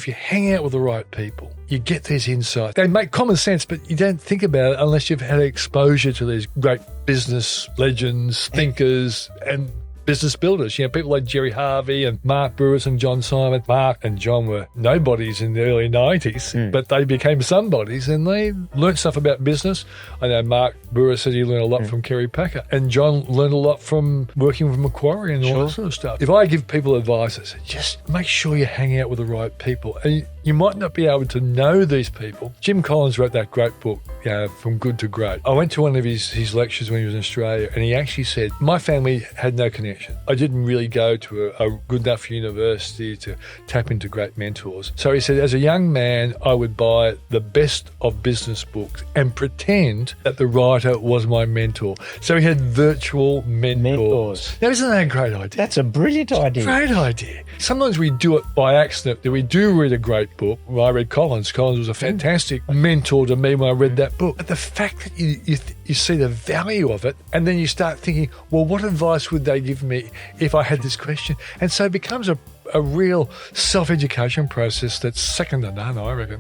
if you hang out with the right people, you get these insights. They make common sense, but you don't think about it unless you've had exposure to these great business legends, thinkers, and business builders. People like Jerry Harvey and Mark Burris and John Simon. Mark and John were nobodies in the early 90s, but they became somebodies and they learnt stuff about business. I know Mark Burris said he learned a lot from Kerry Packer, and John learned a lot from working with Macquarie and all that sort of stuff. If I give people advice, I say, just make sure you hang out with the right people. And you might not be able to know these people. Jim Collins wrote that great book, From Good to Great. I went to one of his lectures when he was in Australia, and he actually said, my family had no connection. I didn't really go to a good enough university to tap into great mentors. So he said, as a young man, I would buy the best of business books and pretend that the writer was my mentor. So he had virtual mentors. Now, isn't that a great idea? That's a brilliant idea. Great idea. Sometimes we do it by accident. We do read a great book. Well, I read Collins. Collins was a fantastic mentor to me when I read that book. But the fact that you see the value of it, and then you start thinking, well, what advice would they give me if I had this question? And so it becomes a real self-education process that's second to none, I reckon.